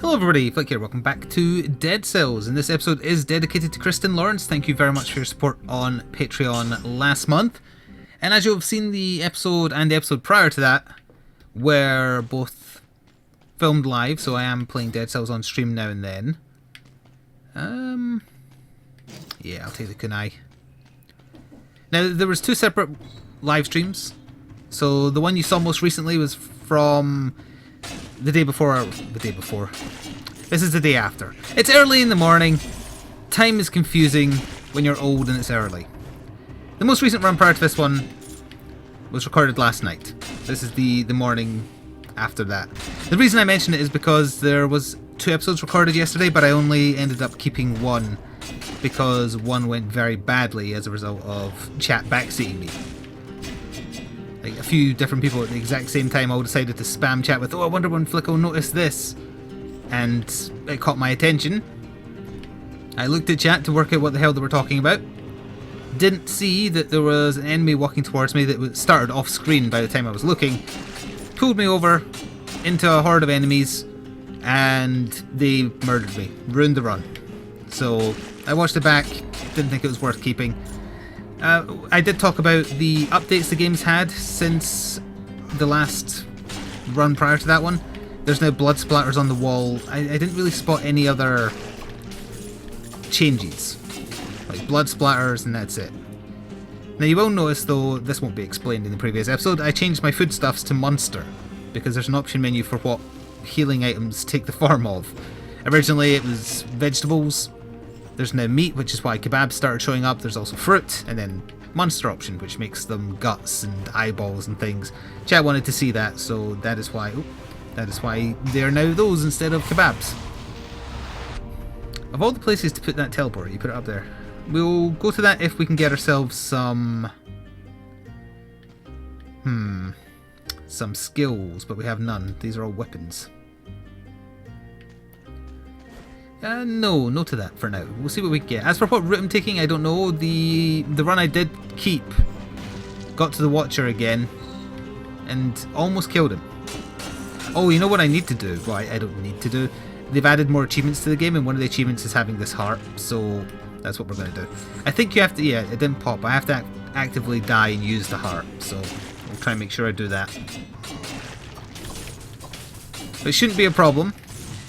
Hello everybody, Flik here, welcome back to Dead Cells, and this episode is dedicated to Kristen Lawrence. Thank you very much for your support on Patreon last month. And as you'll have seen, the episode and the episode prior to that were both filmed live, so I am playing Dead Cells on stream now and then. Yeah, I'll take the kunai. Now, there was two separate live streams. So the one you saw most recently was from the day before. This is the day after. It's early in the morning. Time is confusing when you're old and it's early. The most recent run prior to this one was recorded last night. This is the morning after that. The reason I mention it is because there was 2 episodes recorded yesterday, but I only ended up keeping one because one went very badly as a result of chat backseating me. Like a few different people at the exact same time all decided to spam chat with, "Oh, I wonder when Flik will notice this," and it caught my attention. I looked at chat to work out what the hell they were talking about. Didn't see that there was an enemy walking towards me that started off screen by the time I was looking. Pulled me over into a horde of enemies and they murdered me. Ruined the run. So I watched it back, didn't think it was worth keeping. I did talk about the updates the game's had since the last run prior to that one. There's now blood splatters on the wall. I didn't really spot any other changes. Like blood splatters and that's it. Now you will notice, though, this won't be explained in the previous episode, I changed my foodstuffs to monster because there's an option menu for what healing items take the form of. Originally it was vegetables. There's now meat, which is why kebabs started showing up. There's also fruit, and then monster option, which makes them guts and eyeballs and things. Chat wanted to see that, so that is why they're now those instead of kebabs. Of all the places to put that teleport, you put it up there. We'll go to that if we can get ourselves some skills, but we have none. These are all weapons. No to that for now. We'll see what we can get. As for what route I'm taking, I don't know. The run I did keep got to the Watcher again and almost killed him. Oh, you know what I need to do? Well, I don't need to do. They've added more achievements to the game, and one of the achievements is having this heart, so that's what we're going to do. I think you have to, yeah, it didn't pop. I have to actively die and use the heart, so I'll try and make sure I do that. But it shouldn't be a problem.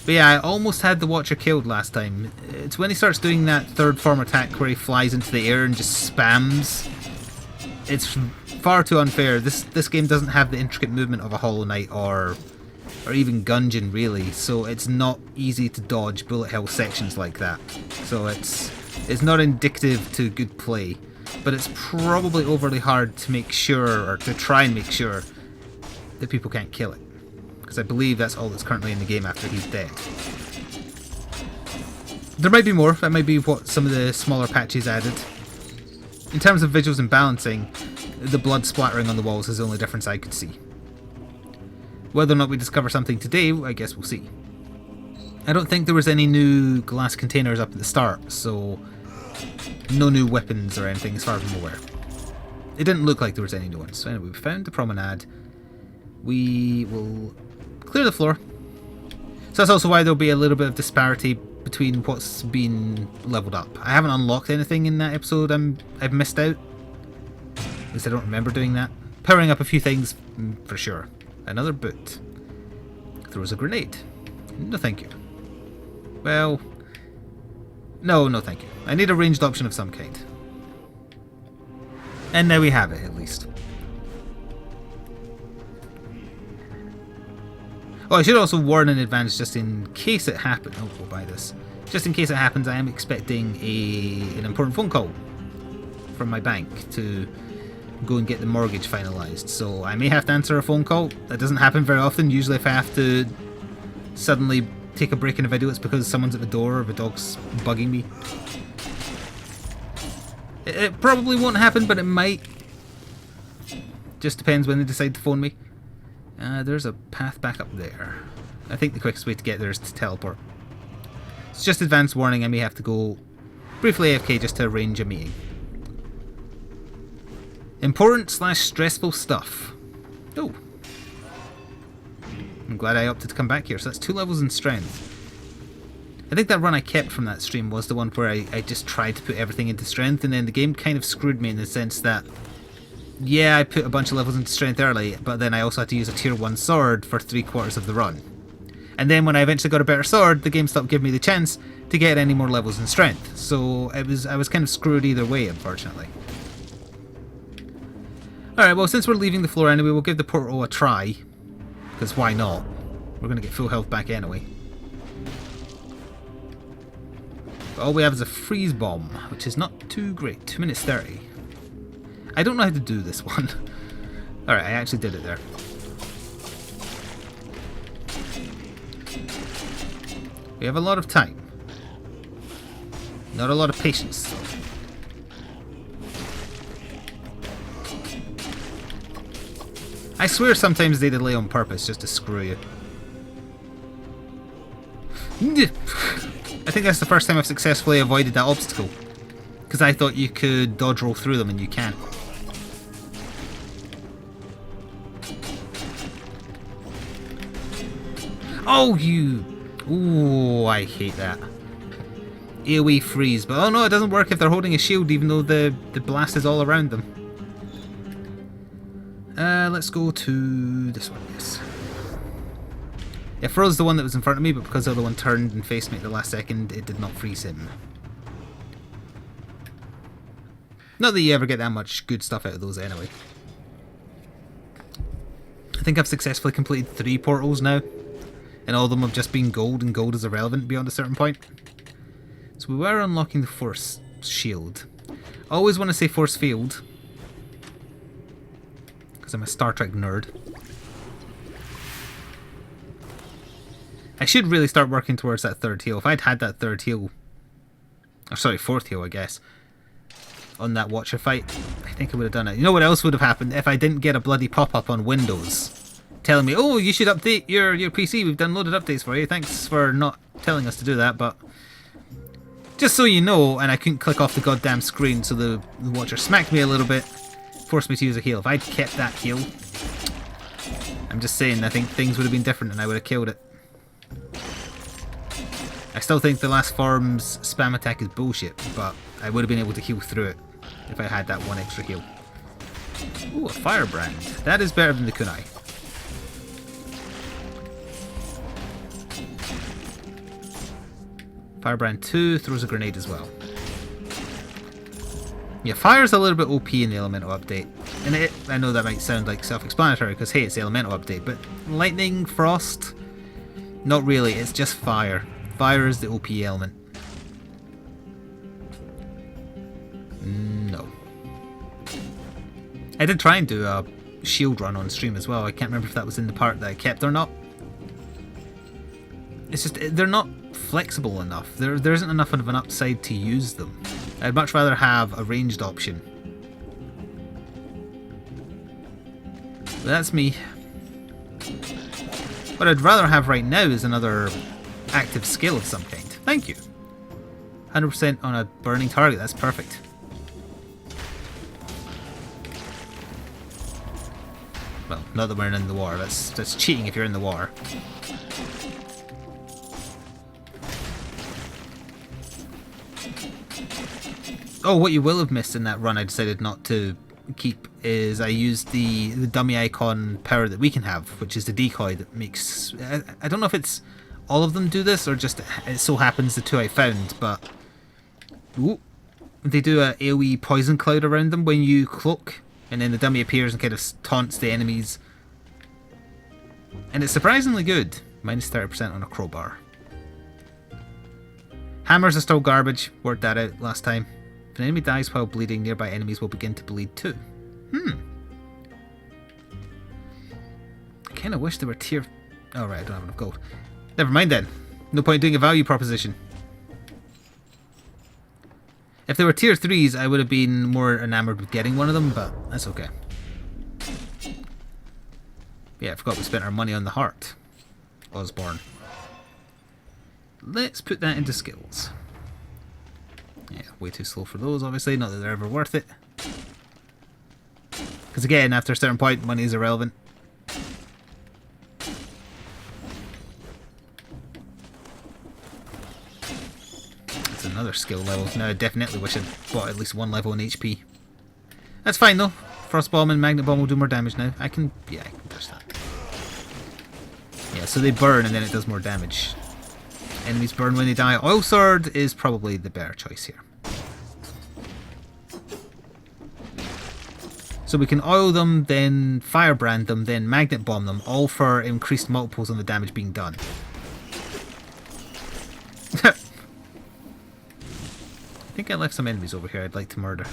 But yeah, I almost had the Watcher killed last time. It's when he starts doing that third form attack where he flies into the air and just spams. It's far too unfair. This game doesn't have the intricate movement of a Hollow Knight or even Gungeon really, so it's not easy to dodge bullet hell sections like that. So it's not indicative to good play, but it's probably overly hard to make sure, or to try and make sure, that people can't kill it. Because I believe that's all that's currently in the game after he's dead. There might be more. That might be what some of the smaller patches added. In terms of visuals and balancing, the blood splattering on the walls is the only difference I could see. Whether or not we discover something today, I guess we'll see. I don't think there was any new glass containers up at the start, so no new weapons or anything as far as I'm aware. It didn't look like there was any new ones. So anyway, we found the promenade. We will clear the floor. So that's also why there'll be a little bit of disparity between what's been leveled up. I haven't unlocked anything in that episode I've missed out. At least I don't remember doing that. Powering up a few things, for sure. Another boot. Throws a grenade. No thank you. Well, no thank you. I need a ranged option of some kind. And now we have it, at least. Oh, I should also warn in advance, just in case it happens. Oh, we'll buy this. Just in case it happens, I am expecting an important phone call from my bank to go and get the mortgage finalised. So I may have to answer a phone call. That doesn't happen very often. Usually if I have to suddenly take a break in a video, it's because someone's at the door or the dog's bugging me. It probably won't happen, but it might. Just depends when they decide to phone me. There's a path back up there. I think the quickest way to get there is to teleport. It's just advance warning, I may have to go briefly AFK just to arrange a meeting. Important / stressful stuff. Oh. I'm glad I opted to come back here. So that's 2 levels in strength. I think that run I kept from that stream was the one where I just tried to put everything into strength, and then the game kind of screwed me in the sense that, yeah, I put a bunch of levels into strength early, but then I also had to use a tier 1 sword for 3/4 of the run. And then when I eventually got a better sword, the game stopped giving me the chance to get any more levels in strength. So I was kind of screwed either way, unfortunately. Alright, well, since we're leaving the floor anyway, we'll give the portal a try. Because why not? We're going to get full health back anyway. But all we have is a freeze bomb, which is not too great. 2 minutes 30. I don't know how to do this one. Alright, I actually did it there. We have a lot of time. Not a lot of patience, though. I swear sometimes they delay on purpose just to screw you. I think that's the first time I've successfully avoided that obstacle. Because I thought you could dodge roll through them and you can't. Oh, you... Ooh, I hate that. AoE freeze. But oh no, it doesn't work if they're holding a shield even though the blast is all around them. Let's go to this one, yes. It froze the one that was in front of me, but because the other one turned and faced me at the last second, it did not freeze him. Not that you ever get that much good stuff out of those anyway. I think I've successfully completed 3 portals now, and all of them have just been gold, and gold is irrelevant beyond a certain point. So we were unlocking the force shield. I always want to say force field, because I'm a Star Trek nerd. I should really start working towards that 3rd heal. If I'd had that 3rd heal, or sorry, 4th heal I guess, on that Watcher fight, I think I would have done it. You know what else would have happened if I didn't get a bloody pop-up on Windows telling me, oh, you should update your PC, we've done loaded updates for you, thanks for not telling us to do that, but just so you know, and I couldn't click off the goddamn screen, so the Watcher smacked me a little bit, forced me to use a heal. If I'd kept that heal, I'm just saying, I think things would have been different and I would have killed it. I still think the last form's spam attack is bullshit, but I would have been able to heal through it if I had that 1 extra heal. Ooh, a firebrand. That is better than the kunai. Firebrand 2 throws a grenade as well. Yeah, fire's a little bit OP in the elemental update. And I know that might sound like self-explanatory because hey, it's the elemental update, but lightning, frost, not really, it's just fire. Fire is the OP element. No. I did try and do a shield run on stream as well. I can't remember if that was in the part that I kept or not. It's just, they're not flexible enough. There isn't enough of an upside to use them. I'd much rather have a ranged option. But that's me. What I'd rather have right now is another active skill of some kind. Thank you. 100% on a burning target, that's perfect. Well, not that we're in the war, that's cheating if you're in the war. Oh, what you will have missed in that run I decided not to keep is I used the dummy icon power that we can have, which is the decoy that makes... I don't know if it's all of them do this or just it so happens the 2 I found, but... Ooh, they do a AoE poison cloud around them when you cloak, and then the dummy appears and kind of taunts the enemies. And it's surprisingly good. Minus 30% on a crowbar. Hammers are still garbage. Worked that out last time. If an enemy dies while bleeding, nearby enemies will begin to bleed too. I kind of wish there were tier... Oh right, I don't have enough gold. Never mind then. No point doing a value proposition. If there were tier 3s, I would have been more enamored with getting one of them, but that's okay. Yeah, I forgot we spent our money on the heart. Osborne. Let's put that into skills. Yeah, way too slow for those, obviously. Not that they're ever worth it. Because again, after a certain point, money is irrelevant. That's another skill level. Now I definitely wish I'd bought at least one level in HP. That's fine though. Frost Bomb and Magnet Bomb will do more damage now. I can touch that. Yeah, so they burn and then it does more damage. Enemies burn when they die. Oil Sword is probably the better choice here. So we can oil them, then firebrand them, then magnet bomb them, all for increased multiples on the damage being done. I think I left some enemies over here I'd like to murder.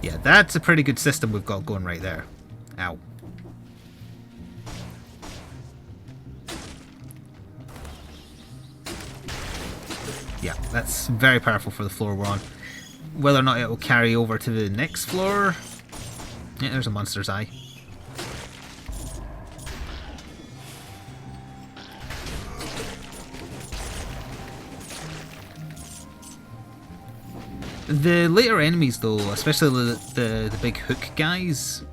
Yeah, that's a pretty good system we've got going right there. Ow. Yeah, that's very powerful for the floor we're on. Whether or not it will carry over to the next floor... Yeah, there's a monster's eye. The later enemies though, especially the big hook guys,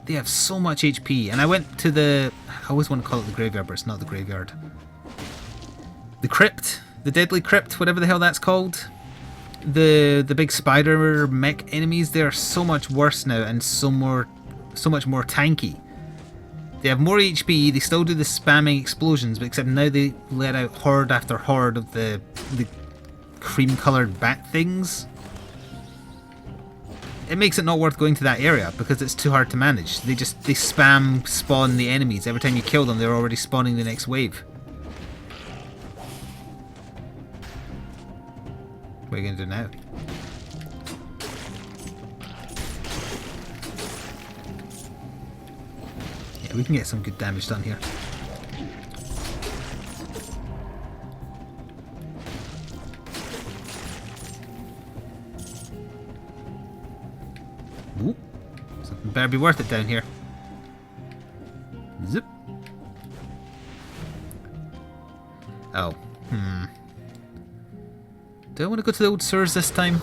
they have so much HP. And I went to the... I always want to call it the graveyard, but it's not the graveyard. The crypt. The deadly crypt, whatever the hell that's called. The big spider mech enemies, they're so much worse now and so much more tanky. They have more HP, they still do the spamming explosions, but except now they let out horde after horde of the cream coloured bat things. It makes it not worth going to that area because it's too hard to manage. They spam spawn the enemies. Every time you kill them, they're already spawning the next wave. What are you going to do now? Yeah, we can get some good damage done here. Ooh. Something better be worth it down here. Zip. Oh. Do I want to go to the old sewers this time?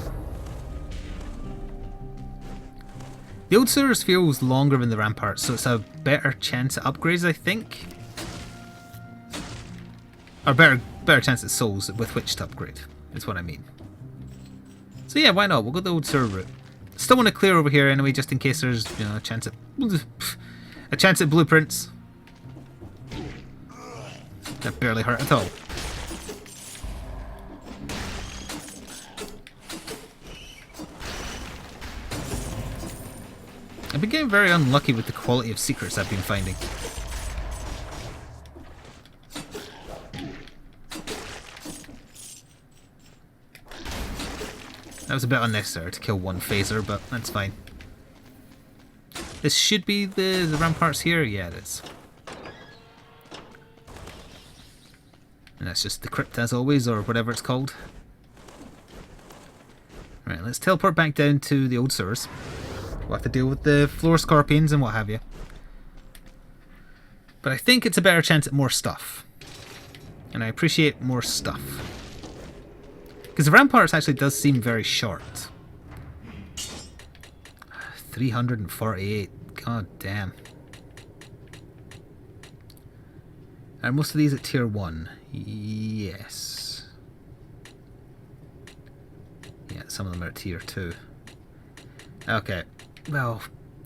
The old sewers feels longer than the ramparts, so it's a better chance at upgrades, I think. Or better chance at souls with which to upgrade, is what I mean. So yeah, why not? We'll go the old sewer route. Still want to clear over here anyway, just in case there's, you know, a chance at blueprints. That barely hurt at all. I've been getting very unlucky with the quality of secrets I've been finding. That was a bit unnecessary to kill one phaser, but that's fine. This should be the ramparts here? Yeah, it is. And that's just the crypt as always, or whatever it's called. Right, let's teleport back down to the old sewers. We'll have to deal with the floor scorpions and what have you. But I think it's a better chance at more stuff. And I appreciate more stuff. Because the ramparts actually does seem very short. 348. God damn. Are most of these at tier 1? Yes. Yeah, some of them are at tier 2. Okay. Well,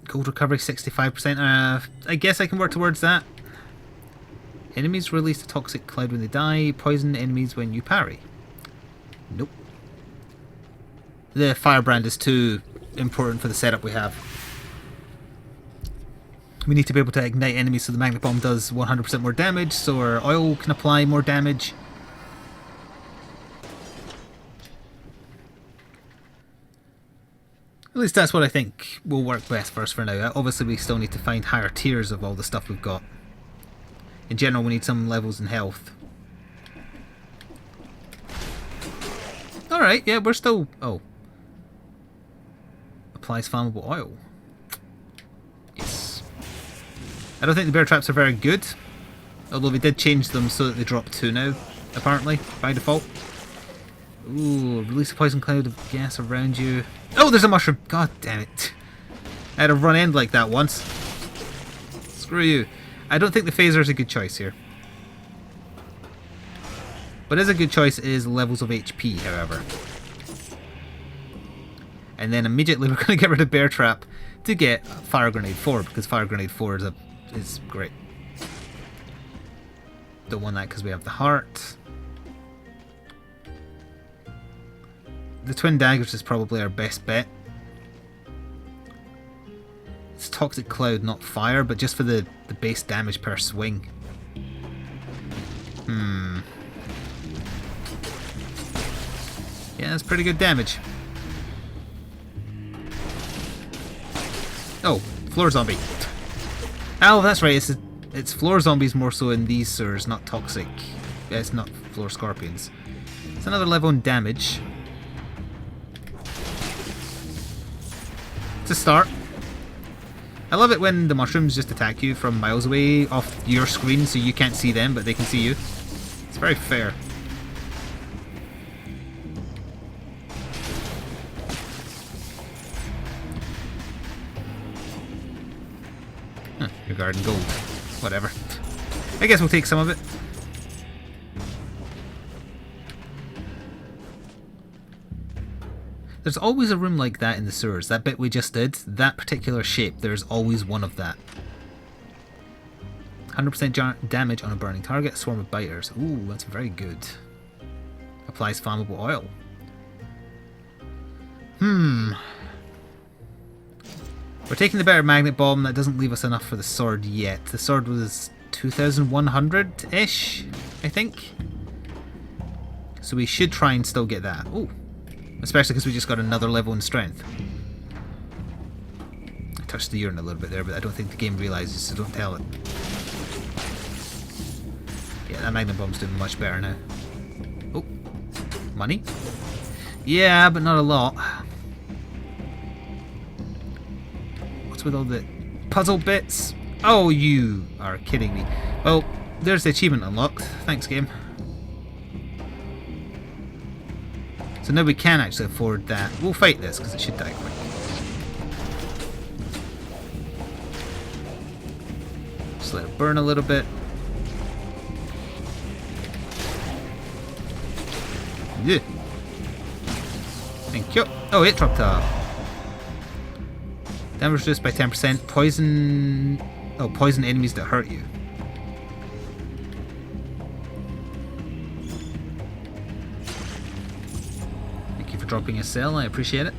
gold recovery 65%. I guess I can work towards that. Enemies release a toxic cloud when they die. Poison enemies when you parry. Nope. The firebrand is too important for the setup we have. We need to be able to ignite enemies so the magnet bomb does 100% more damage, so our oil can apply more damage. At least that's what I think will work best for us for now. Obviously we still need to find higher tiers of all the stuff we've got. In general we need some levels in health. Alright, yeah, we're still... Oh. Applies flammable oil. Yes. I don't think the bear traps are very good. Although they did change them so that they drop 2 now, apparently, by default. Ooh, release a poison cloud of gas around you. Oh, there's a mushroom! God damn it. I had a run end like that once. Screw you. I don't think the phaser is a good choice here. But as a good choice is levels of HP, however. And then immediately we're going to get rid of Bear Trap to get Fire Grenade 4, because Fire Grenade 4 is great. Don't want that because we have the heart. The Twin Daggers is probably our best bet. It's Toxic Cloud, not Fire, but just for the base damage per swing. Yeah, that's pretty good damage. Oh, Floor Zombie. Oh, that's right, it's Floor Zombies more so in these sewers, not Toxic. It's not Floor Scorpions. It's another level in damage. To start. I love it when the mushrooms just attack you from miles away off your screen so you can't see them but they can see you. It's very fair. Huh, your garden gold. Whatever. I guess we'll take some of it. There's always a room like that in the sewers. That bit we just did, that particular shape, there's always one of that. 100% damage on a burning target, swarm of biters. Ooh, that's very good. Applies flammable oil. We're taking the better magnet bomb. That doesn't leave us enough for the sword yet. The sword was 2,100-ish, I think. So we should try and still get that. Ooh. Especially because we just got another level in strength. I touched the urine a little bit there, but I don't think the game realises, so don't tell it. Yeah, that Magnum Bomb's doing much better now. Oh, money? Yeah, but not a lot. What's with all the puzzle bits? Oh, you are kidding me. Well, there's the achievement unlocked. Thanks, game. So now we can actually afford that. We'll fight this because it should die quick. Just let it burn a little bit. Yeah. Thank you. Oh, it dropped off. Damage reduced by 10%. Poison. Oh, poison enemies that hurt you. Dropping a cell, I appreciate it.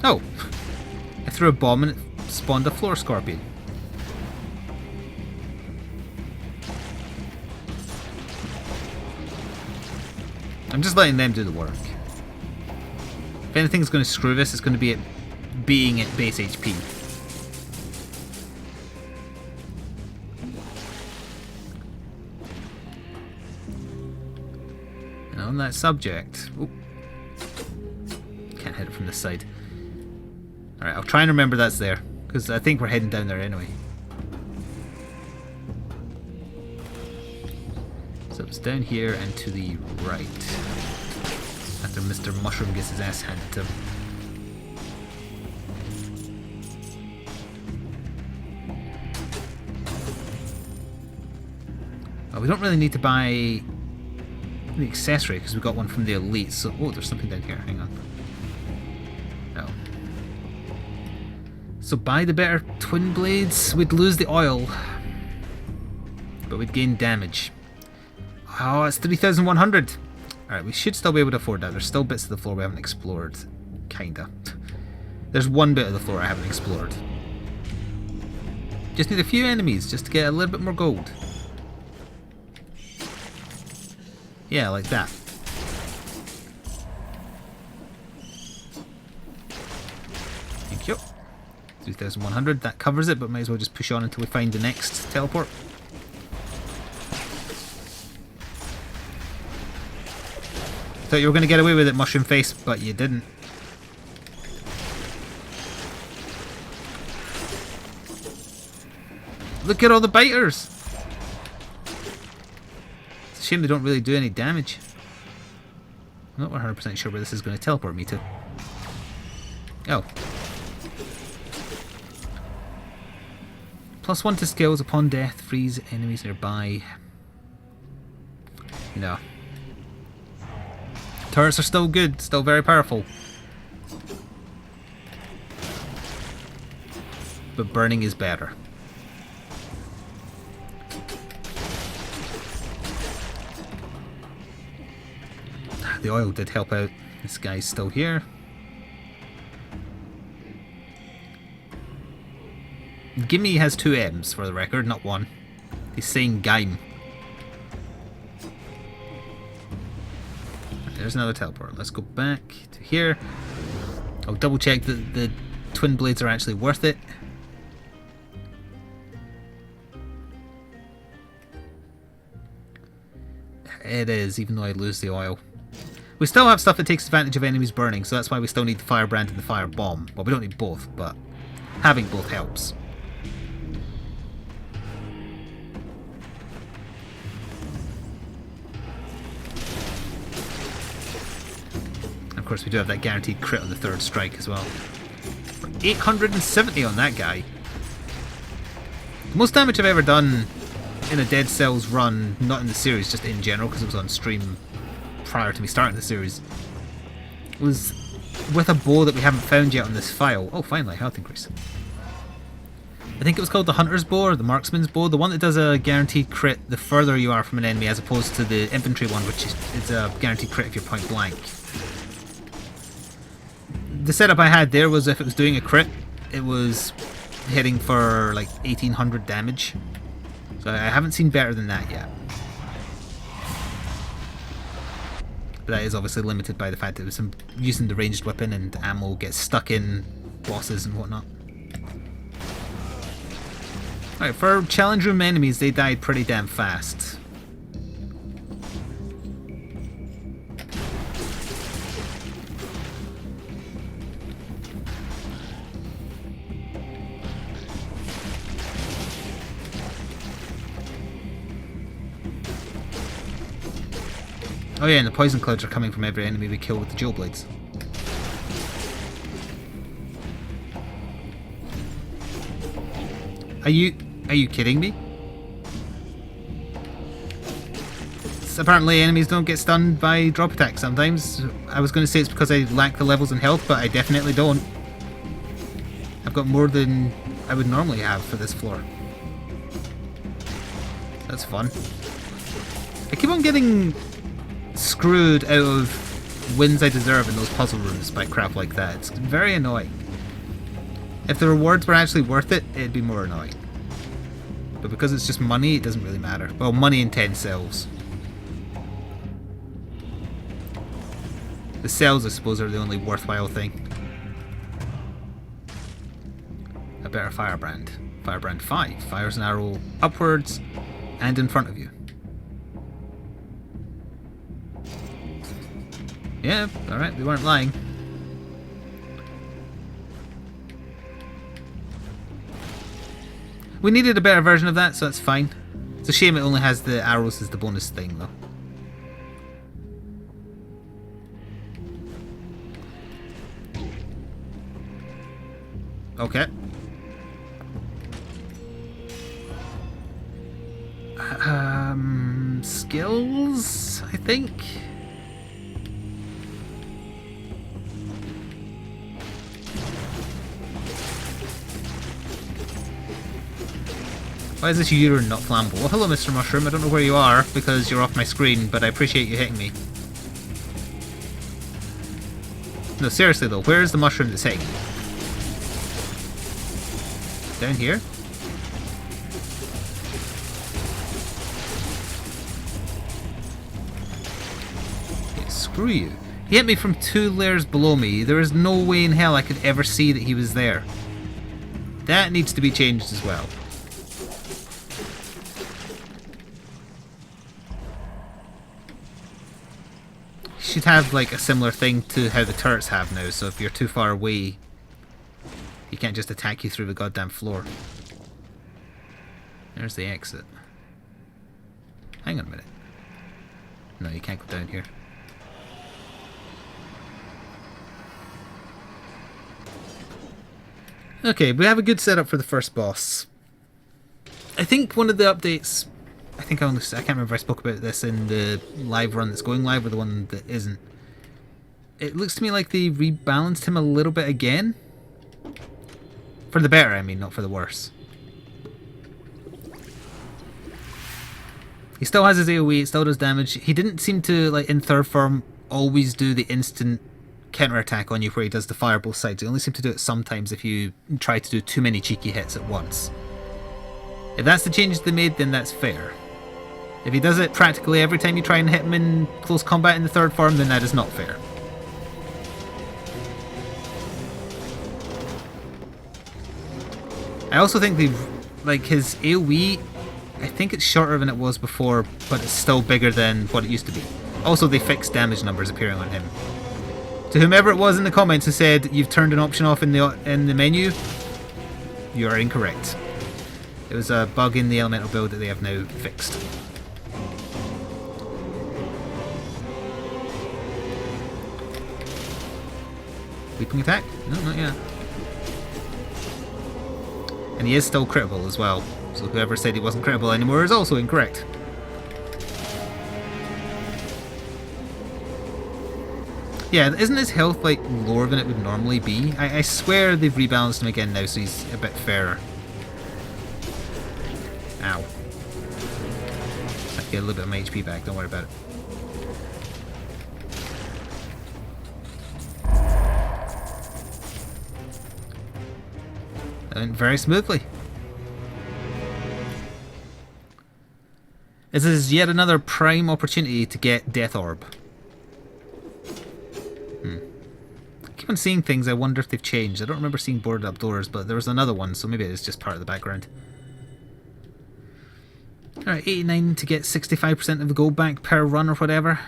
Oh! I threw a bomb and it spawned a floor scorpion. I'm just letting them do the work. If anything's going to screw this, it's going to be it being at base HP. On that subject. Ooh. Can't hit it from this side. Alright, I'll try and remember that's there, because I think we're heading down there anyway. So it's down here and to the right. After Mr. Mushroom gets his ass handed to him. Oh, we don't really need to buy the accessory because we got one from the elite. So, oh, there's something down here. Hang on. Oh. So buy the better twin blades. We'd lose the oil, but we'd gain damage. Oh, it's 3,100. All right, we should still be able to afford that. There's still bits of the floor we haven't explored. Kinda. There's one bit of the floor I haven't explored. Just need a few enemies just to get a little bit more gold. Yeah, like that. Thank you. 3,100, that covers it, but might as well just push on until we find the next teleport. Thought you were going to get away with it, Mushroom Face, but you didn't. Look at all the biters! Shame they don't really do any damage. I'm not 100% sure where this is going to teleport me to. Oh. +1 to skills upon death, freeze enemies nearby. You know. Turrets are still good, still very powerful. But burning is better. The oil did help out. This guy's still here. Gimme has 2 M's for the record, not 1. He's saying Gaim. There's another teleport. Let's go back to here. I'll double check that the twin blades are actually worth it. It is, even though I lose the oil. We still have stuff that takes advantage of enemies burning, so that's why we still need the firebrand and the fire bomb. Well, we don't need both, but having both helps. Of course, we do have that guaranteed crit on the 3rd strike as well. 870 on that guy. The most damage I've ever done in a Dead Cells run, not in the series, just in general, because it was on stream prior to me starting the series, was with a bow that we haven't found yet on this file. Oh, finally, health increase. I think it was called the Hunter's Bow or the Marksman's Bow, the one that does a guaranteed crit the further you are from an enemy, as opposed to the infantry one, which is a guaranteed crit if you're point blank. The setup I had there was if it was doing a crit, it was hitting for like 1800 damage. So I haven't seen better than that yet. But that is obviously limited by the fact that it was using the ranged weapon and ammo gets stuck in bosses and whatnot. Alright, for challenge room enemies, they died pretty damn fast. Oh yeah, and the poison clouds are coming from every enemy we kill with the dual blades. Are you kidding me? Apparently enemies don't get stunned by drop attacks sometimes. I was going to say it's because I lack the levels in health, but I definitely don't. I've got more than I would normally have for this floor. That's fun. I keep on getting screwed out of wins I deserve in those puzzle rooms by crap like that. It's very annoying. If the rewards were actually worth it, it'd be more annoying. But because it's just money, it doesn't really matter. Well, money and 10 cells. The cells, I suppose, are the only worthwhile thing. A better firebrand. Firebrand 5. Fires an arrow upwards and in front of you. Yeah, alright, we weren't lying. We needed a better version of that, so that's fine. It's a shame it only has the arrows as the bonus thing, though. Okay. Skills, I think? Why is this urine not flammable? Well, hello, Mr. Mushroom. I don't know where you are because you're off my screen, but I appreciate you hitting me. No, seriously though, where is the mushroom that's hitting? Down here? Okay, screw you. He hit me from 2 layers below me. There is no way in hell I could ever see that he was there. That needs to be changed as well. Should have like a similar thing to how the turrets have now, so if you're too far away, he can't just attack you through the goddamn floor. There's the exit. Hang on a minute. No, you can't go down here. Okay, we have a good setup for the first boss. I think one of the updates, I can't remember if I spoke about this in the live run that's going live or the one that isn't. It looks to me like they rebalanced him a little bit again. For the better, I mean, not for the worse. He still has his AoE, it still does damage. He didn't seem to, like in third form, always do the instant counterattack on you where he does the fire both sides. He only seems to do it sometimes if you try to do too many cheeky hits at once. If that's the change they made, then that's fair. If he does it practically every time you try and hit him in close combat in the third form, then that is not fair. I also think like his AoE, I think it's shorter than it was before, but it's still bigger than what it used to be. Also, they fixed damage numbers appearing on him. To whomever it was in the comments who said you've turned an option off in the menu, you are incorrect. It was a bug in the elemental build that they have now fixed. Leaping attack? No, not yet. And he is still critable as well, so whoever said he wasn't critable anymore is also incorrect. Yeah, isn't his health like lower than it would normally be? I swear they've rebalanced him again now, so he's a bit fairer. Ow. I get a little bit of my HP back, don't worry about it. That went very smoothly. This is yet another prime opportunity to get Death Orb. I keep on seeing things, I wonder if they've changed. I don't remember seeing boarded up doors, but there was another one, so maybe it's just part of the background. Alright, 89 to get 65% of the gold back per run or whatever.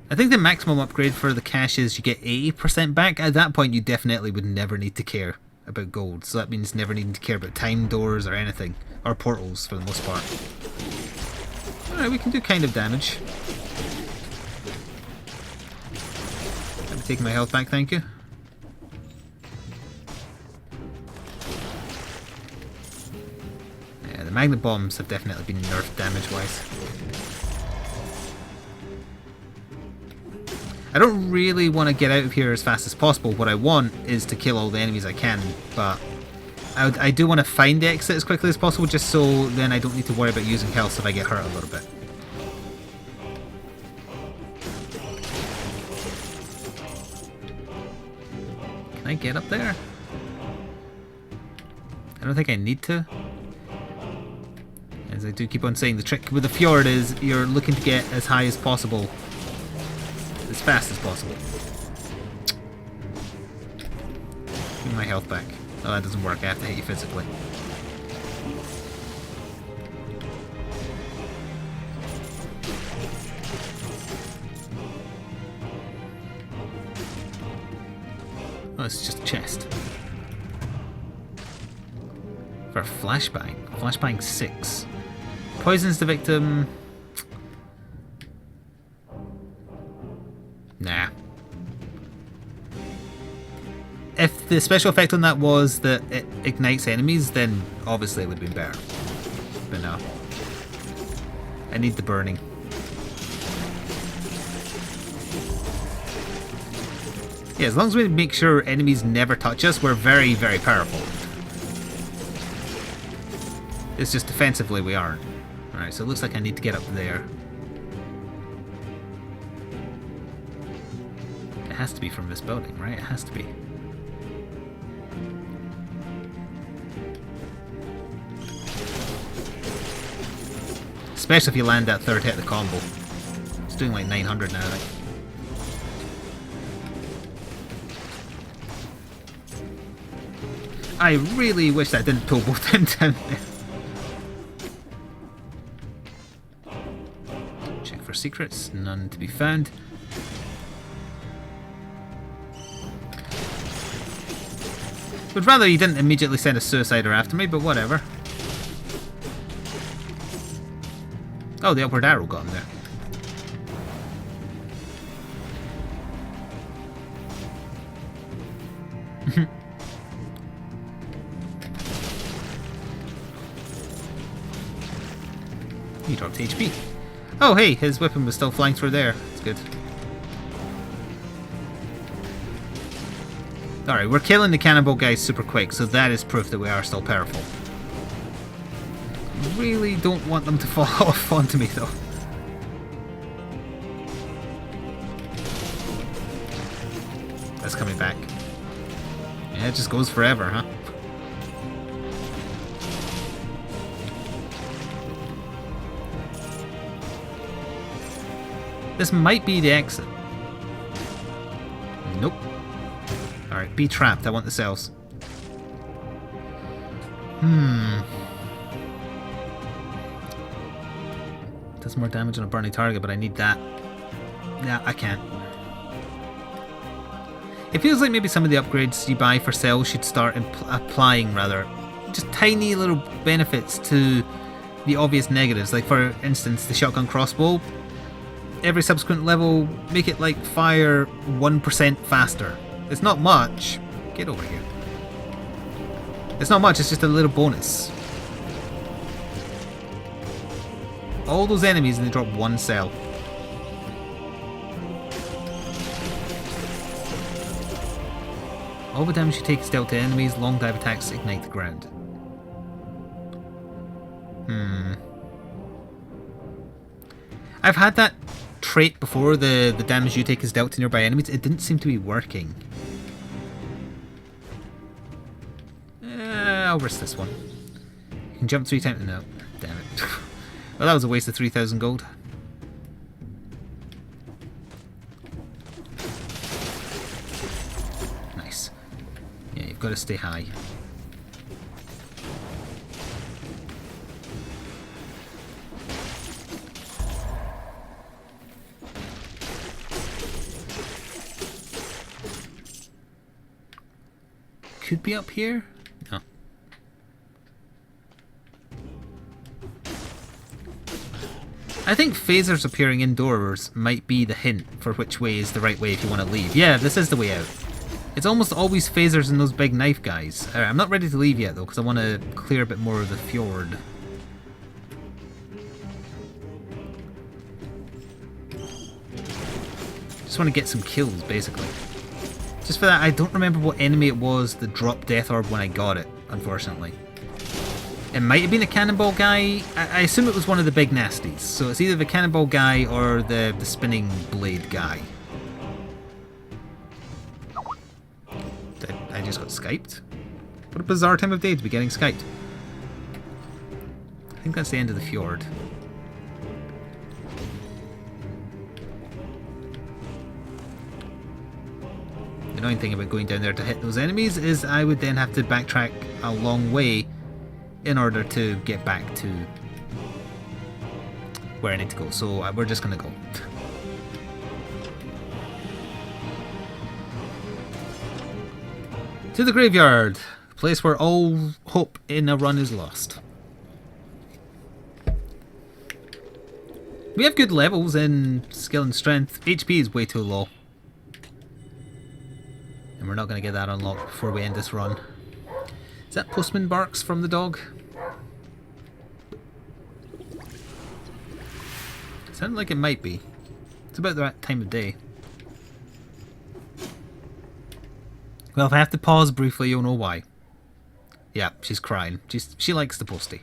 I think the maximum upgrade for the cash is you get 80% back. At that point you definitely would never need to care about gold, so that means never needing to care about time doors or anything. Or portals for the most part. Alright, we can do kind of damage. I'm taking my health back, thank you. Yeah, the magnet bombs have definitely been nerfed damage-wise. I don't really want to get out of here as fast as possible. What I want is to kill all the enemies I can, but I do want to find the exit as quickly as possible, just so then I don't need to worry about using health if I get hurt a little bit. Can I get up there? I don't think I need to. As I do keep on saying, the trick with the fjord is you're looking to get as high as possible, as fast as possible. Give me my health back. Oh, that doesn't work. I have to hit you physically. Oh, it's just a chest. For a flashbang. Flashbang 6. Poisons the victim. Nah. If the special effect on that was that it ignites enemies, then obviously it would have been better. But no. I need the burning. Yeah, as long as we make sure enemies never touch us, we're very, very powerful. It's just defensively we aren't. Alright, so it looks like I need to get up there. It has to be from this building, right? It has to be. Especially if you land that third hit of the combo. It's doing like 900 now, I think. I really wish that didn't pull both of them down there. Check for secrets, none to be found. Would rather you didn't immediately send a suicider after me, but whatever. Oh, the upward arrow got him there. he dropped HP. Oh hey, his weapon was still flying through there. That's good. Alright, we're killing the cannonball guys super quick, so that is proof that we are still powerful. Really don't want them to fall off onto me though. That's coming back. Yeah, it just goes forever, huh? This might be the exit. Nope. Alright, be trapped. I want the cells. Does more damage on a burning target, but I need that. Yeah, I can't. It feels like maybe some of the upgrades you buy for cells should start applying, rather, just tiny little benefits to the obvious negatives. Like, for instance, the shotgun crossbow. Every subsequent level, make it like fire 1% faster. It's not much. Get over here. It's not much, it's just a little bonus. All those enemies and they drop one cell. All the damage you take is dealt to enemies, long dive attacks ignite the ground. I've had that trait before, the damage you take is dealt to nearby enemies. It didn't seem to be working. I'll risk this one. You can jump 3 times. No, damn it. Well, that was a waste of 3,000 gold. Nice. Yeah, you've got to stay high. Could be up here? No. I think phasers appearing indoors might be the hint for which way is the right way if you want to leave. Yeah, this is the way out. It's almost always phasers and those big knife guys. Alright, I'm not ready to leave yet though, because I want to clear a bit more of the fjord. Just want to get some kills, basically. Just for that, I don't remember what enemy it was that dropped Death Orb when I got it, unfortunately. It might have been a cannonball guy. I assume it was one of the big nasties. So it's either the cannonball guy or the spinning blade guy. I just got Skyped? What a bizarre time of day to be getting Skyped. I think that's the end of the fjord. The annoying thing about going down there to hit those enemies is I would then have to backtrack a long way in order to get back to where I need to go. So we're just going to go. To the graveyard, a place where all hope in a run is lost. We have good levels in skill and strength. HP is way too low. And we're not going to get that unlocked before we end this run. Is that Postman Barks from the dog? Sounded like it might be. It's about the right time of day. Well, if I have to pause briefly, you'll know why. Yeah, she's crying. She likes the postie.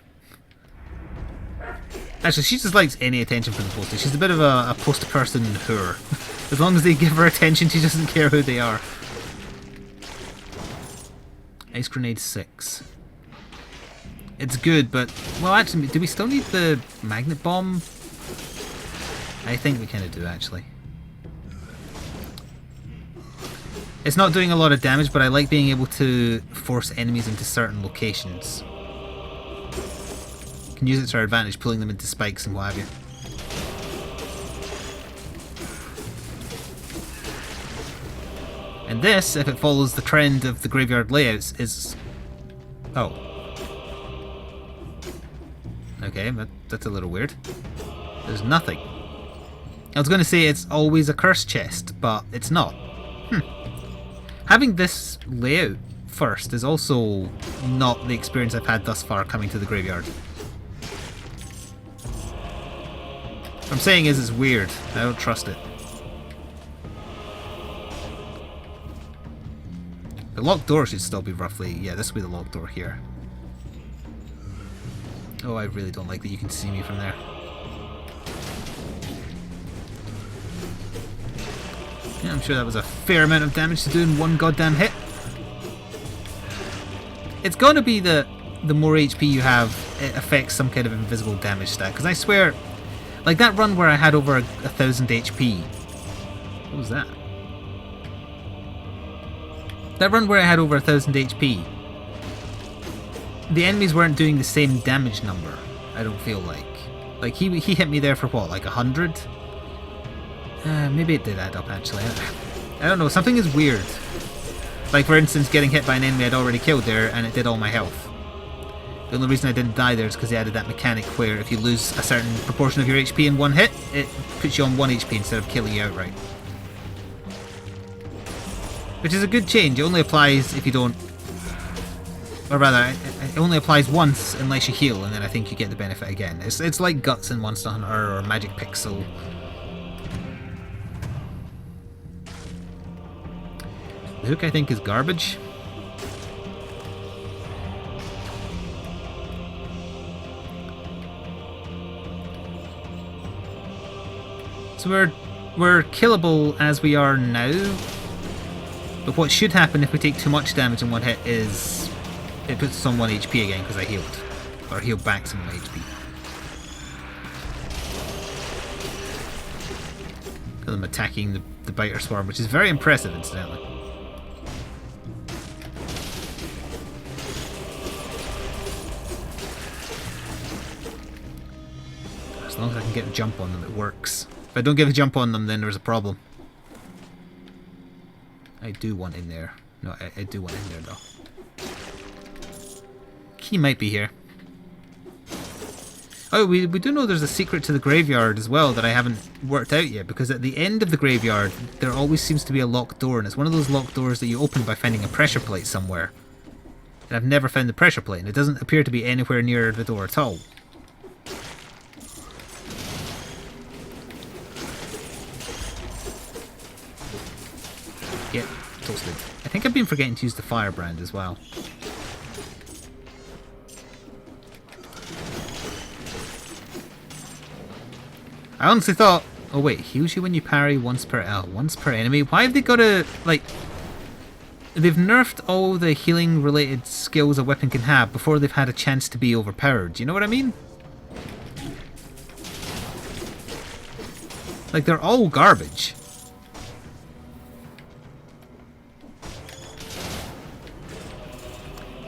Actually, she just likes any attention from the postie. She's a bit of a post person whore. As long as they give her attention, she doesn't care who they are. Ice Grenade 6. It's good, but... Well, actually, do we still need the Magnet Bomb? I think we kind of do, actually. It's not doing a lot of damage, but I like being able to force enemies into certain locations. You can use it to our advantage, pulling them into spikes and what have you. And this, if it follows the trend of the graveyard layouts, is... Oh. Okay, that's a little weird. There's nothing. I was going to say it's always a curse chest, but it's not. Having this layout first is also not the experience I've had thus far coming to the graveyard. I'm saying is it's weird. I don't trust it. The locked door should still be roughly... Yeah, this will be the locked door here. Oh, I really don't like that you can see me from there. Yeah, I'm sure that was a fair amount of damage to do in one goddamn hit. It's got to be the more HP you have, it affects some kind of invisible damage stat. Because I swear, like that run where I had over 1,000 HP. What was that? That run where I had over 1,000 HP. The enemies weren't doing the same damage number, I don't feel like. Like, he hit me there for what, like 100? Maybe it did add up, actually. I don't know, something is weird. Like, for instance, getting hit by an enemy I'd already killed there, and it did all my health. The only reason I didn't die there is because they added that mechanic where if you lose a certain proportion of your HP in one hit, it puts you on 1 HP instead of killing you outright. Which is a good change. It only applies if you don't... Or rather, it only applies once unless you heal, and then I think you get the benefit again. It's like Guts in Monster Hunter or Magic Pixel. The hook, I think, is garbage. So we're killable as we are now. But what should happen if we take too much damage in one hit is it puts us on 1 HP again because I healed. Or healed back some 1 HP. Because I'm attacking the biter swarm, which is very impressive, incidentally. As long as I can get a jump on them, it works. If I don't get a jump on them, then there's a problem. I do want in there. No, I do want in there, though. Key might be here. Oh, we do know there's a secret to the graveyard as well that I haven't worked out yet, because at the end of the graveyard, there always seems to be a locked door, and it's one of those locked doors that you open by finding a pressure plate somewhere. And I've never found the pressure plate, and it doesn't appear to be anywhere near the door at all. Yep, toasted. I think I've been forgetting to use the firebrand as well. I honestly thought... Oh wait, heals you when you parry once per enemy. Why have they got to, like... They've nerfed all the healing related skills a weapon can have before they've had a chance to be overpowered. Do you know what I mean? Like, they're all garbage.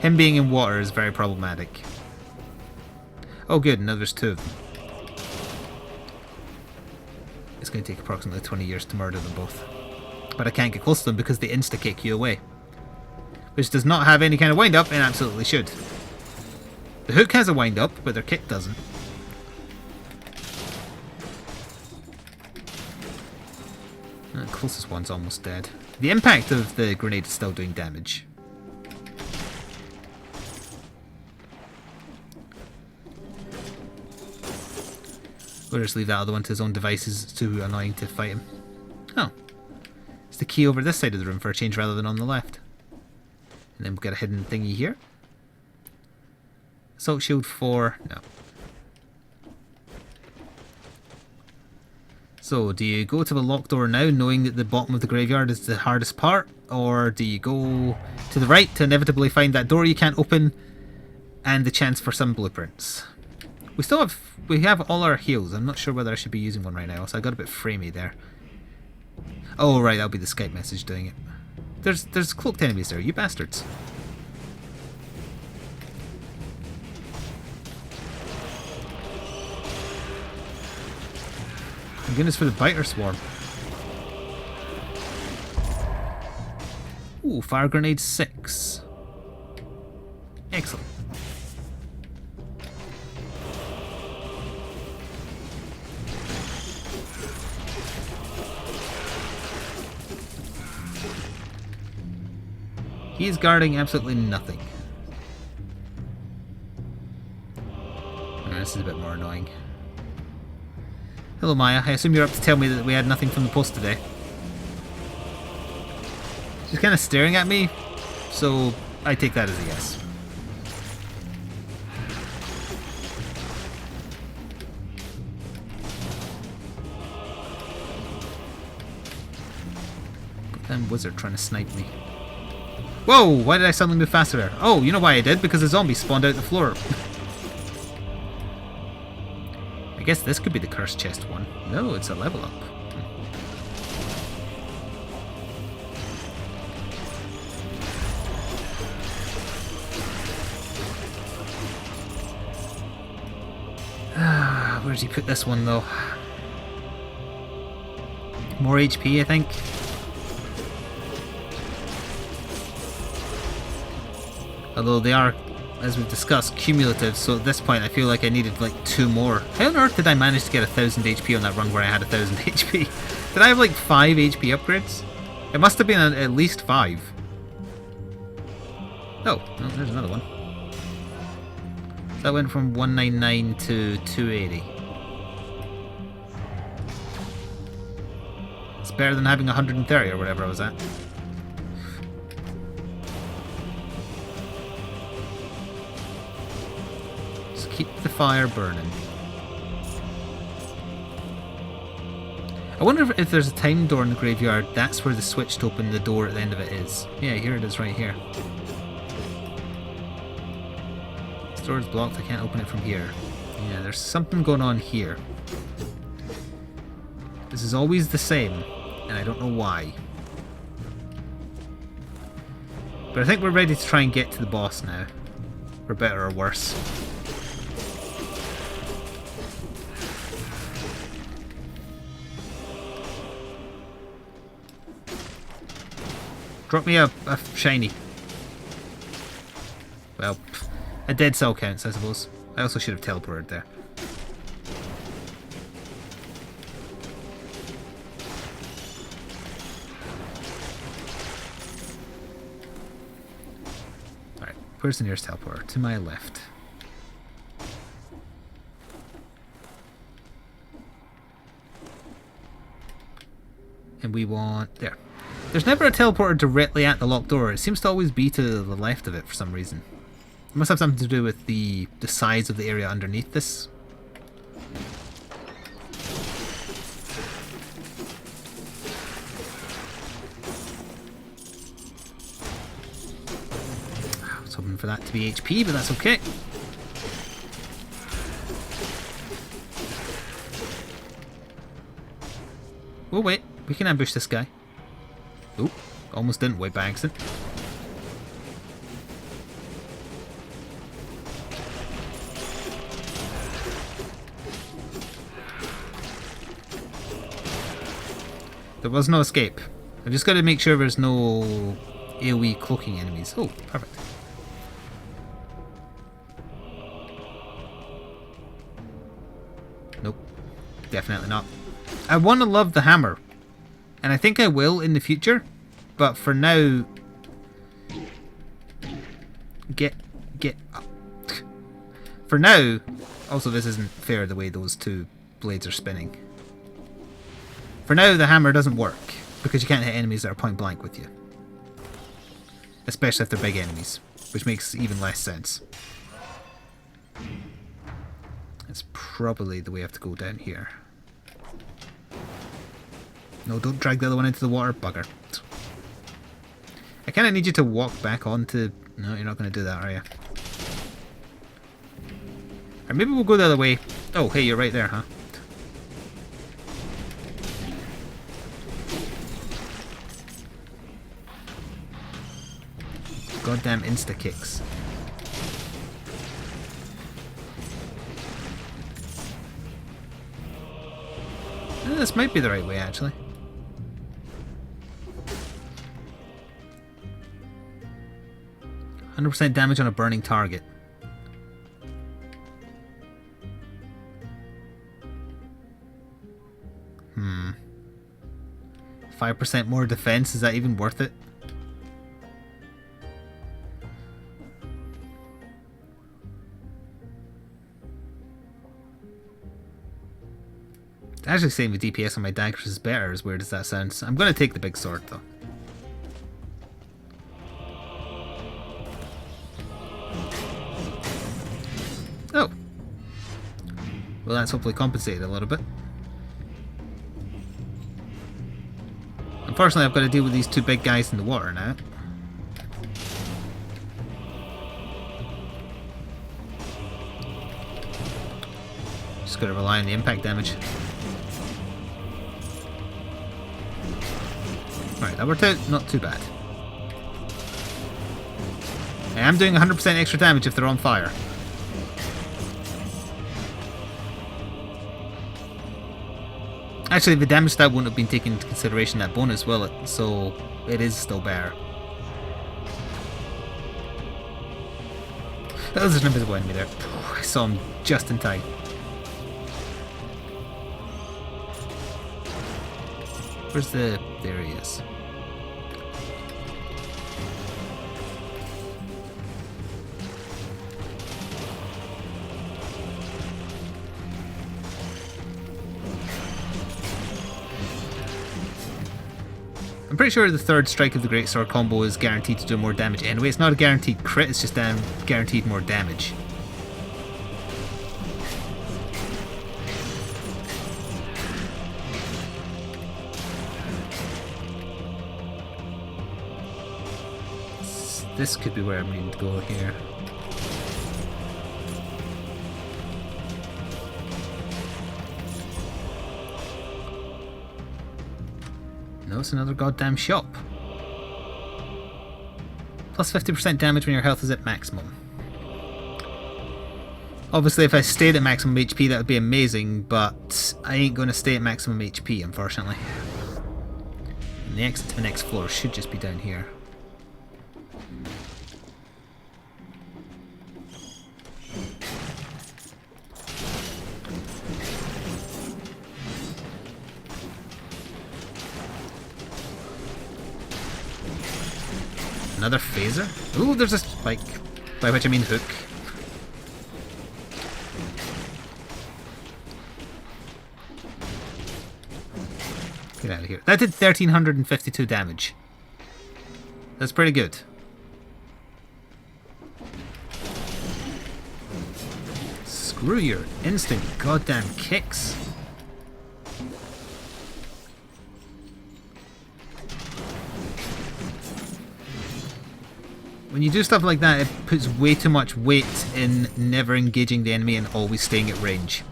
Him being in water is very problematic. Oh good, now there's 2 of them. It's going to take approximately 20 years to murder them both. But I can't get close to them because they insta-kick you away. Which does not have any kind of wind-up, and absolutely should. The hook has a wind-up, but their kick doesn't. The closest one's almost dead. The impact of the grenade is still doing damage. We'll just leave that other one to his own devices. It's too annoying to fight him. Oh. It's the key over this side of the room for a change rather than on the left. And then we've got a hidden thingy here. Assault shield 4. No. So, do you go to the locked door now, knowing that the bottom of the graveyard is the hardest part? Or do you go to the right to inevitably find that door you can't open and the chance for some blueprints? We have all our heals. I'm not sure whether I should be using one right now, so I got a bit framey there. Oh right, that'll be the Skype message doing it. There's cloaked enemies there, you bastards. Thank goodness for the biter swarm. Ooh, fire grenade 6. Excellent. He is guarding absolutely nothing. This is a bit more annoying. Hello, Maya. I assume you're up to tell me that we had nothing from the post today. She's kind of staring at me, so I take that as a yes. Damn wizard trying to snipe me. Whoa! Why did I suddenly move faster there? Oh, you know why I did? Because the zombie spawned out the floor. I guess this could be the cursed chest one. No, it's a level up. Where does he put this one though? More HP, I think. Although they are, as we've discussed, cumulative, so at this point I feel like I needed like 2 more. How on earth did I manage to get 1000 HP on that run where I had 1000 HP? Did I have like 5 HP upgrades? It must have been at least 5. Oh, well, there's another one. So that went from 199 to 280. It's better than having 130 or whatever I was at. Keep the fire burning. I wonder if there's a time door in the graveyard. That's where the switch to open the door at the end of it is. Yeah, here it is right here. This door is blocked. I can't open it from here. Yeah, there's something going on here. This is always the same, and I don't know why. But I think we're ready to try and get to the boss now. For better or worse. Drop me a shiny. Well, a dead cell counts, I suppose. I also should have teleported there. Alright, where's the nearest teleporter? To my left. And we want... there. There's never a teleporter directly at the locked door. It seems to always be to the left of it for some reason. It must have something to do with the size of the area underneath this. I was hoping for that to be HP, but that's okay. Oh wait, we can ambush this guy. Oop, almost didn't wait by accident. There was no escape. I just got to make sure there's no AoE cloaking enemies. Oh, perfect. Nope, definitely not. I want to love the hammer. And I think I will in the future, but for now, for now, also this isn't fair the way those two blades are spinning. For now, the hammer doesn't work, because you can't hit enemies that are point blank with you. Especially if they're big enemies, which makes even less sense. It's probably the way I have to go down here. No, don't drag the other one into the water, bugger. I kind of need you to walk back onto... No, you're not going to do that, are you? Or maybe we'll go the other way. Oh, hey, you're right there, huh? Goddamn insta-kicks. This might be the right way, actually. %, damage on a burning target. 5% more defense, is that even worth it? Actually saying the DPS on my daggers is better, as weird as that sounds. I'm going to take the big sword though. Oh. Well, that's hopefully compensated a little bit. Unfortunately, I've got to deal with these two big guys in the water now. Just got to rely on the impact damage. Alright, that worked out not too bad. I am doing 100% extra damage if they're on fire. Actually, the damage stat wouldn't have been taken into consideration that bonus, will it? So, it is still better. Oh, there's an invisible enemy there. I saw him just in time. Where's the... there he is. I'm pretty sure the third strike of the Great Sword combo is guaranteed to do more damage anyway. It's not a guaranteed crit, it's just guaranteed more damage. This could be where I'm needing to go here. No, it's another goddamn shop. Plus 50% damage when your health is at maximum. Obviously, if I stayed at maximum HP, that would be amazing, but I ain't going to stay at maximum HP, unfortunately. And the exit to the next floor should just be down here. Another phaser? Ooh, there's a spike. By which I mean hook. Get out of here. That did 1,352 damage. That's pretty good. Screw your instant goddamn kicks. When you do stuff like that, it puts way too much weight in never engaging the enemy and always staying at range.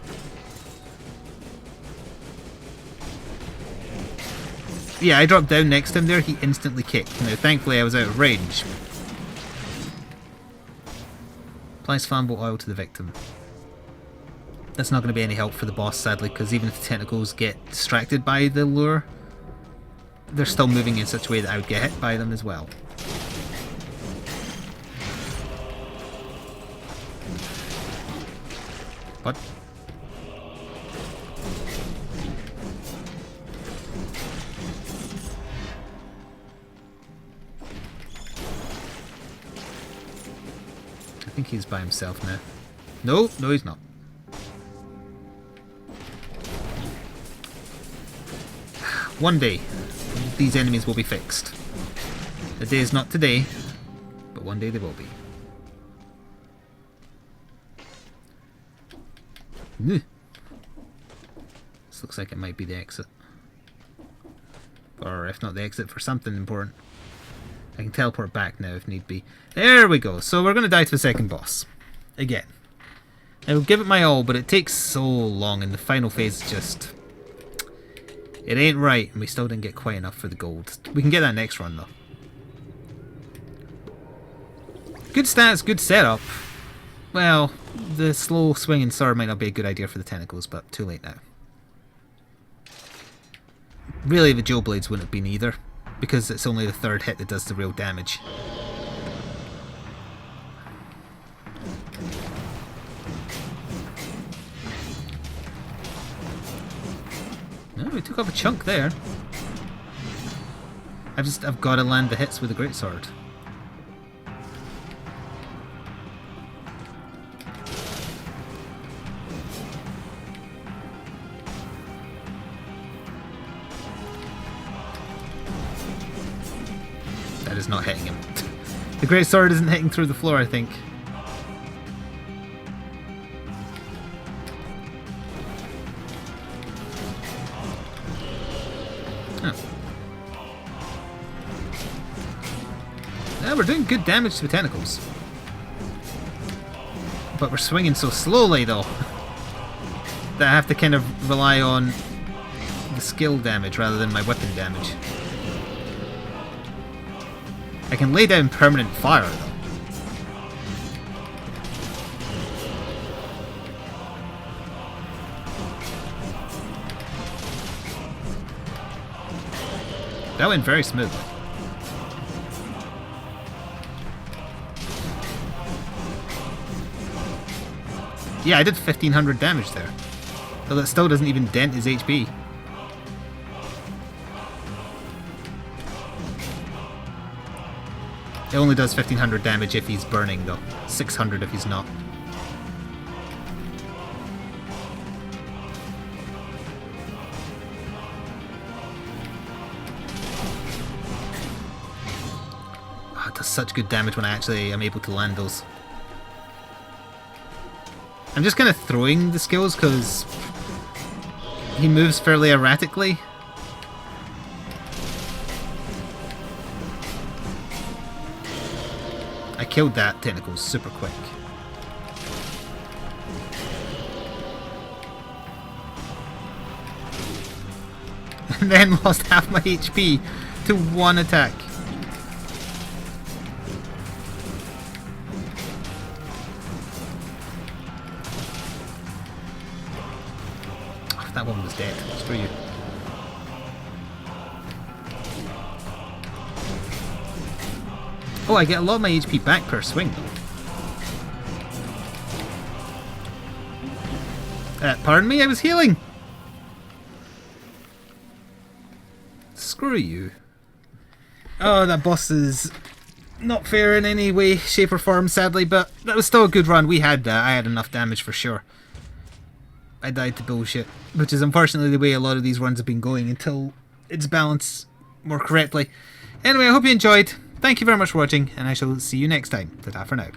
Yeah, I dropped down next to him there, he instantly kicked. Now, thankfully I was out of range. Applies flammable oil to the victim. That's not going to be any help for the boss, sadly, because even if the tentacles get distracted by the lure, they're still moving in such a way that I would get hit by them as well. What? I think he's by himself now. No, no he's not. One day, these enemies will be fixed. The day is not today, but one day they will be. This looks like it might be the exit. Or if not the exit, for something important. I can teleport back now if need be. There we go. So we're going to die to the second boss. Again. I will give it my all, but it takes so long and the final phase is just... it ain't right, and we still didn't get quite enough for the gold. We can get that next run though. Good stats, good setup. Well, the slow swinging sword might not be a good idea for the tentacles, but too late now. Really, the Joe Blades wouldn't have been either, because it's only the third hit that does the real damage. No, we took off a chunk there. I've got to land the hits with the greatsword. That is not hitting him. The great sword isn't hitting through the floor, I think. Yeah, we're doing good damage to the tentacles. But we're swinging so slowly, though, that I have to kind of rely on the skill damage rather than my weapon damage. I can lay down permanent fire, though. That went very smoothly. Yeah, I did 1500 damage there. Though that still doesn't even dent his HP. It only does 1500 damage if he's burning though. 600 if he's not. Oh, it does such good damage when I actually am able to land those. I'm just kind of throwing the skills because he moves fairly erratically. I killed that tentacle super quick. And then lost half my HP to one attack. That one was dead. Screw you. Oh, I get a lot of my HP back per swing, though. Pardon me? I was healing! Screw you. Oh, that boss is not fair in any way, shape or form, sadly, but that was still a good run. We had that. I had enough damage for sure. I died to bullshit, which is unfortunately the way a lot of these runs have been going until it's balanced more correctly. Anyway, I hope you enjoyed. Thank you very much for watching, and I shall see you next time. Ta-ta for now.